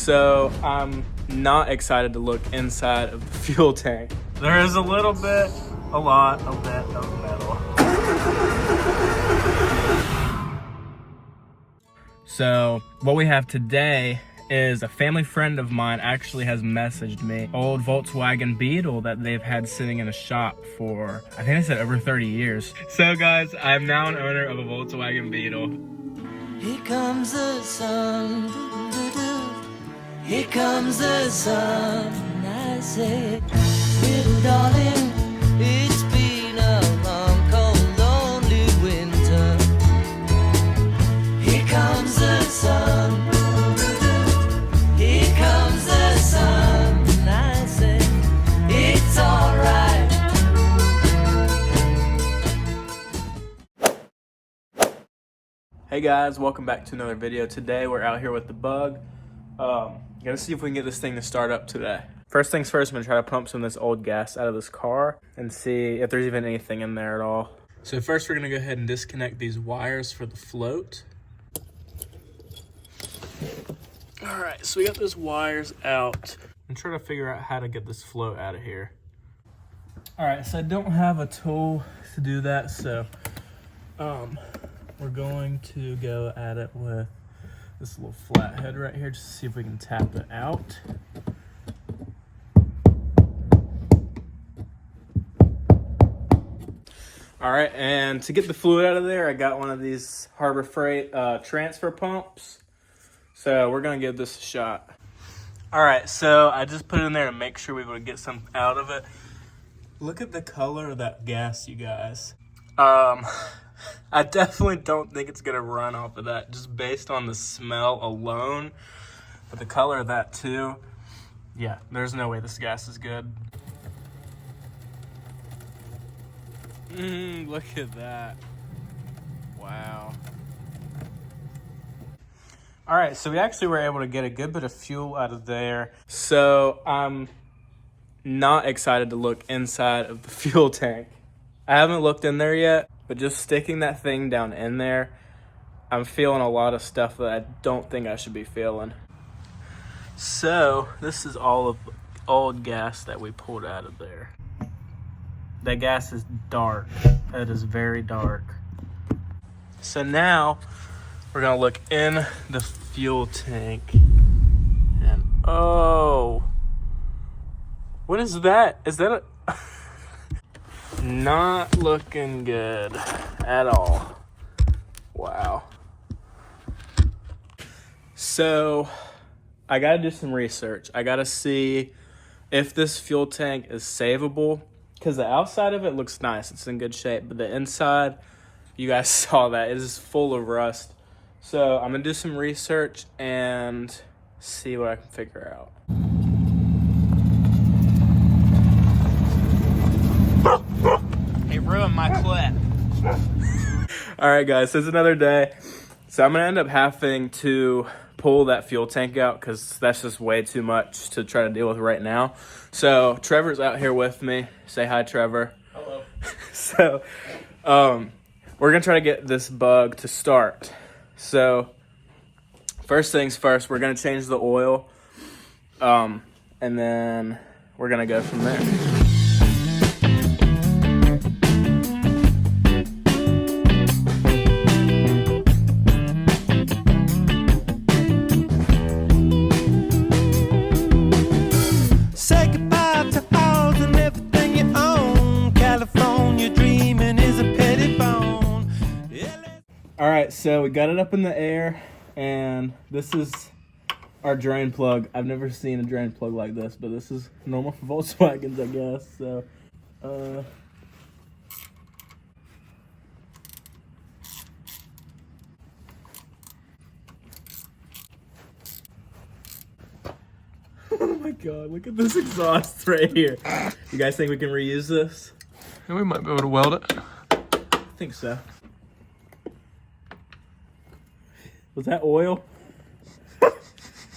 So I'm not excited to look inside of the fuel tank. There is a lot of bit of metal. So what we have today is a family friend of mine actually has messaged me old Volkswagen Beetle that they've had sitting in a shop for, I think they said over 30 years. So guys, I'm now an owner of a Volkswagen Beetle. Here comes the sun, doo-doo-doo. Here comes the sun, I say, little darling, it's been a long, cold, lonely winter. Here comes the sun, doo-doo-doo. Here comes the sun, I say, it's alright. Hey guys, welcome back to another video. Today we're out here with the Bug. Gonna see if we can get this thing to start up today. First things first, I'm gonna try to pump some of this old gas out of this car and see if there's even anything in there at all. So first we're gonna go ahead and disconnect these wires for the float. All right, so we got those wires out. I'm trying to figure out how to get this float out of here. All right, so I don't have a tool to do that, so we're going to go at it with this little flathead right here just to see if we can tap it out. All right, and to get the fluid out of there, I got one of these Harbor Freight transfer pumps. So we're gonna give this a shot. All right, so I just put it in there to make sure we would get some out of it. Look at the color of that gas, you guys. I definitely don't think it's gonna run off of that just based on the smell alone. But the color of that too, yeah, there's no way this gas is good. Look at that. Wow. All right, so we actually were able to get a good bit of fuel out of there. So I'm not excited to look inside of the fuel tank. I haven't looked in there yet, but just sticking that thing down in there, I'm feeling a lot of stuff that I don't think I should be feeling. So this is all of the old gas that we pulled out of there. That gas is dark. It is very dark. So now we're gonna look in the fuel tank. And oh, what is that? Is that a... Not looking good at all. Wow. So I gotta do some research. I gotta see if this fuel tank is savable, because the outside of it looks nice. It's in good shape, but the inside, you guys saw that, it is full of rust. So I'm gonna do some research and see what I can figure out. He ruined my clip. All right, guys, so it's another day. So I'm gonna end up having to pull that fuel tank out because that's just way too much to try to deal with right now. So Trevor's out here with me. Say hi, Trevor. Hello. So we're gonna try to get this Bug to start. So first things first, we're gonna change the oil, and then we're gonna go from there. All right, so we got it up in the air, and this is our drain plug. I've never seen a drain plug like this, but this is normal for Volkswagens, I guess. So, oh my God, look at this exhaust right here. You guys think we can reuse this? Yeah, we might be able to weld it. I think so. Was that oil? All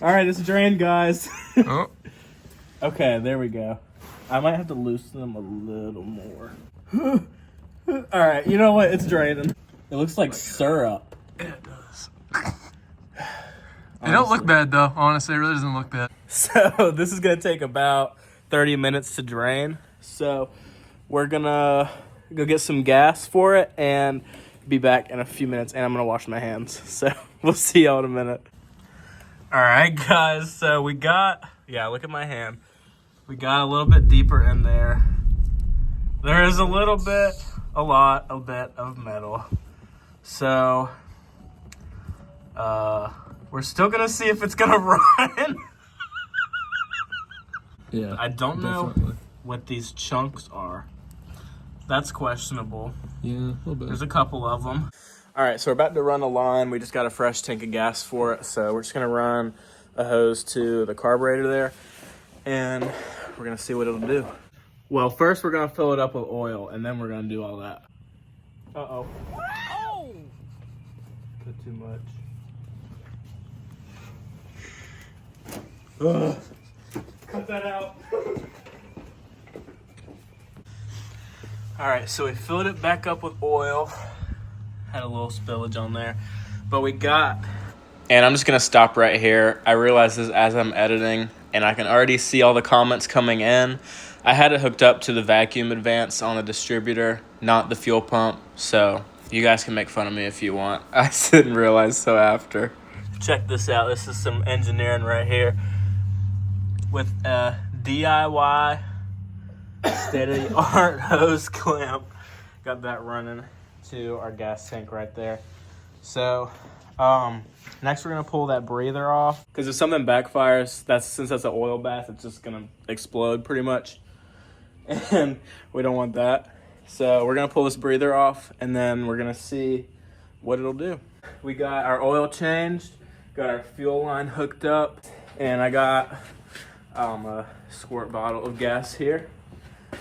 right, it's drained, guys. Oh. Okay, there we go. I might have to loosen them a little more. All right, you know what? It's draining. It looks like syrup. Yeah, it does. They don't look bad though, honestly. It really doesn't look bad. So this is gonna take about 30 minutes to drain. So we're gonna go get some gas for it and be back in a few minutes, and I'm gonna wash my hands. So we'll see y'all in a minute. All right, guys, so we got, look at my hand. We got a little bit deeper in there. There is a bit of metal. So we're still gonna see if it's gonna run. Yeah. I don't know what these chunks are. That's questionable. Yeah, a little bit. There's a couple of them. All right, so we're about to run a line. We just got a fresh tank of gas for it. So we're just gonna run a hose to the carburetor there, and we're gonna see what it'll do. Well, first we're gonna fill it up with oil, and then we're gonna do all that. Uh-oh. Oh! Put too much. Ugh. Cut that out. All right, so we filled it back up with oil. Had a little spillage on there, but we got, and I'm just gonna stop right here. I realize this as I'm editing, and I can already see all the comments coming in. I had it hooked up to the vacuum advance on the distributor, not the fuel pump, so you guys can make fun of me if you want. I didn't realize so after. Check this out. This is some engineering right here with a DIY state-of-the-art hose clamp. Got that running to our gas tank right there. So next we're gonna pull that breather off, because if something backfires, since that's an oil bath, it's just gonna explode pretty much, and we don't want that. So we're gonna pull this breather off, and then we're gonna see what it'll do. We got our oil changed, got our fuel line hooked up, and I got a squirt bottle of gas here.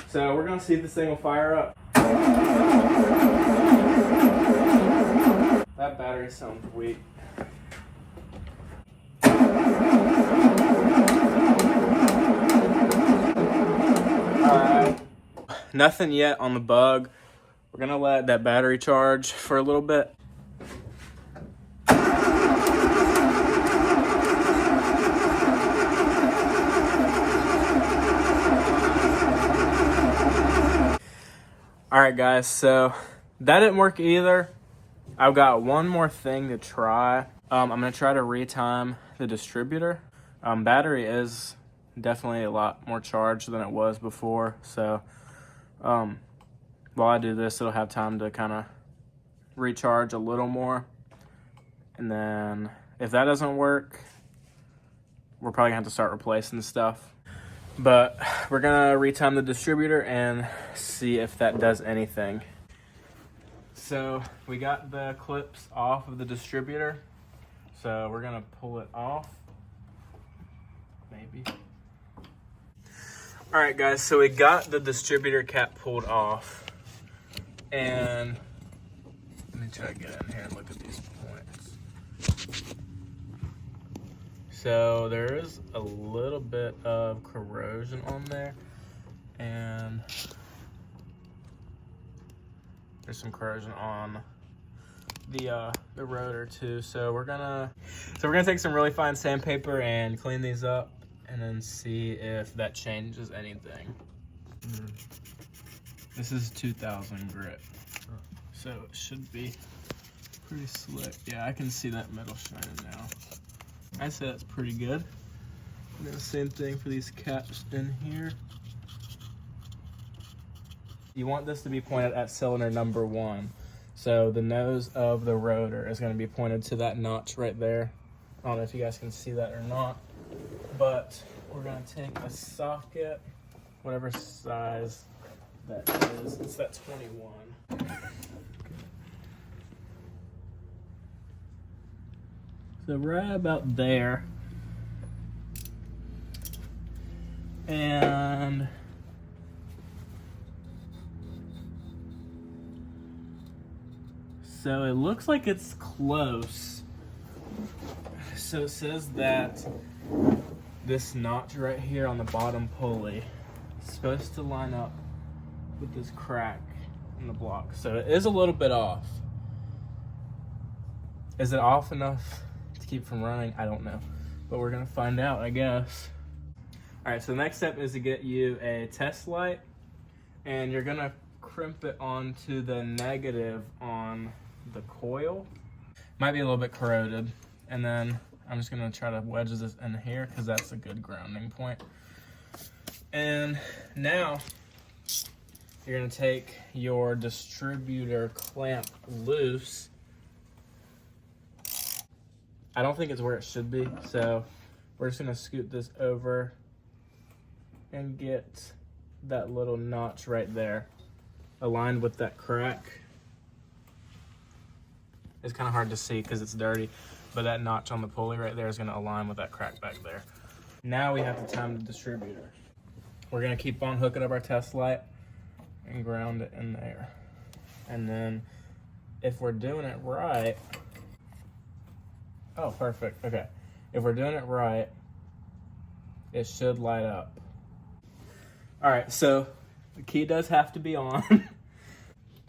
So we're gonna see if this thing will fire up. That battery sounds weak. Alright, nothing yet on the bug. We're gonna let that battery charge for a little bit. Alright guys, so that didn't work either. I've got one more thing to try. I'm gonna try to retime the distributor. Battery is definitely a lot more charged than it was before. So while I do this, it'll have time to kind of recharge a little more. And then if that doesn't work, we're probably gonna have to start replacing stuff. But we're gonna retime the distributor and see if that does anything. So we got the clips off of the distributor. So we're gonna pull it off, maybe. All right guys, so we got the distributor cap pulled off. And let me try to get in here and look at these points. So there is a little bit of corrosion on there, and there's some corrosion on the rotor too. So we're gonna take some really fine sandpaper and clean these up, and then see if that changes anything. This is 2000 grit, so it should be pretty slick. Yeah, I can see that metal shining now. I'd say that's pretty good. And then the same thing for these caps in here. You want this to be pointed at cylinder number 1. So the nose of the rotor is going to be pointed to that notch right there. I don't know if you guys can see that or not, but we're going to take a socket, whatever size that is. It's that 21. So right about there. And so it looks like it's close. So it says that this notch right here on the bottom pulley is supposed to line up with this crack in the block. So it is a little bit off. Is it off enough to keep from running? I don't know, but we're gonna find out, I guess. All right, so the next step is to get you a test light, and you're gonna crimp it onto the negative on the coil. Might be a little bit corroded, and then I'm just gonna try to wedge this in here because that's a good grounding point. And now you're gonna take your distributor clamp loose. I don't think it's where it should be, so we're just gonna scoot this over and get that little notch right there aligned with that crack. It's kind of hard to see because it's dirty, but that notch on the pulley right there is gonna align with that crack back there. Now we have to time the distributor. We're gonna keep on hooking up our test light and ground it in there. And then if we're doing it right, oh, perfect, okay. If we're doing it right, it should light up. All right, so the key does have to be on.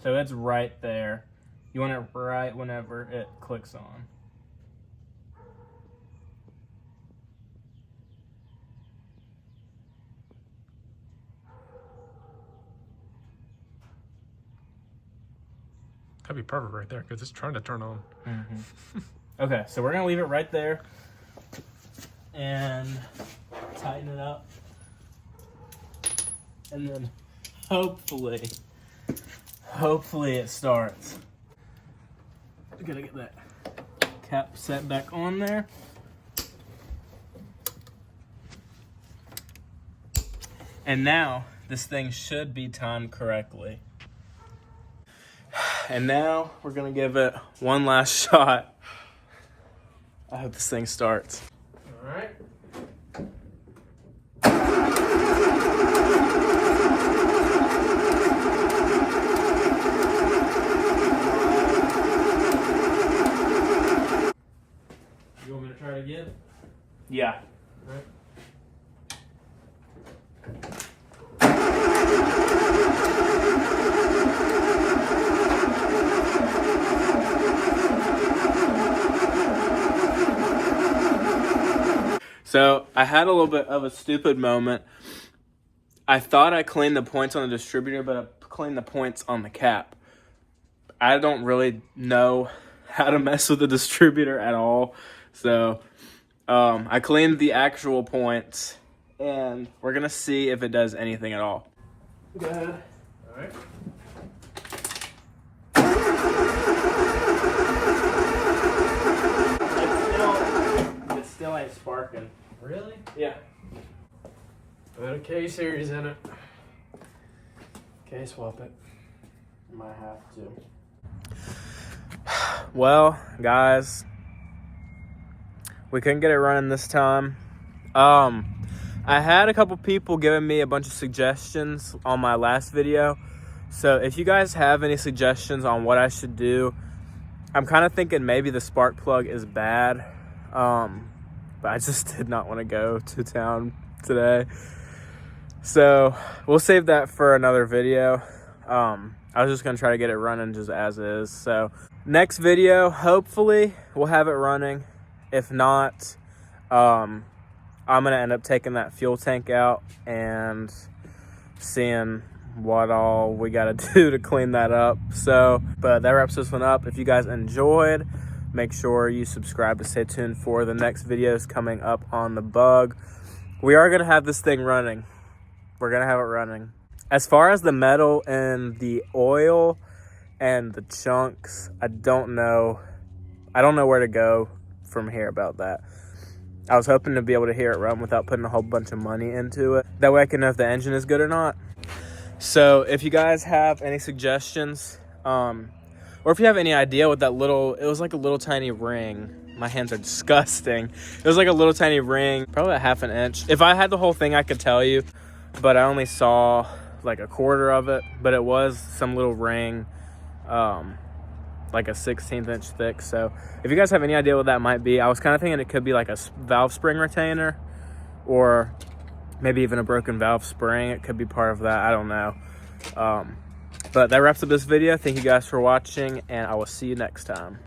So it's right there. You want it right whenever it clicks on. That'd be perfect right there because it's trying to turn on. Mm-hmm. Okay, so we're gonna leave it right there and tighten it up. And then hopefully it starts. I gotta get that cap set back on there. And now this thing should be timed correctly. And now we're gonna give it one last shot. I hope this thing starts. All right. You want me to try it again? Yeah. All right. So I had a little bit of a stupid moment. I thought I cleaned the points on the distributor, but I cleaned the points on the cap. I don't really know how to mess with the distributor at all. So I cleaned the actual points, and we're going to see if it does anything at all. Go ahead. All right. It still ain't sparking. Really? Yeah. Put a K series in it. K swap it. Might have to. Well, guys, we couldn't get it running this time. I had a couple people giving me a bunch of suggestions on my last video. So if you guys have any suggestions on what I should do, I'm kind of thinking maybe the spark plug is bad. But I just did not want to go to town today. So we'll save that for another video. I was just going to try to get it running just as is. So next video, hopefully we'll have it running. If not, I'm going to end up taking that fuel tank out and seeing what all we got to do to clean that up. So, but that wraps this one up. If you guys enjoyed, make sure you subscribe to stay tuned for the next videos coming up on the bug. We are going to have this thing running. We're going to have it running. As far as the metal and the oil and the chunks, I don't know where to go from here about that. I was hoping to be able to hear it run without putting a whole bunch of money into it. That way I can know if the engine is good or not. So if you guys have any suggestions, or if you have any idea what that it was like a little tiny ring. My hands are disgusting. It was like a little tiny ring, probably a half an inch. If I had the whole thing, I could tell you, but I only saw like a quarter of it. But it was some little ring, like a 16th inch thick. So if you guys have any idea what that might be, I was kind of thinking it could be like a valve spring retainer, or maybe even a broken valve spring. It could be part of that. I don't know. But that wraps up this video. Thank you guys for watching, and I will see you next time.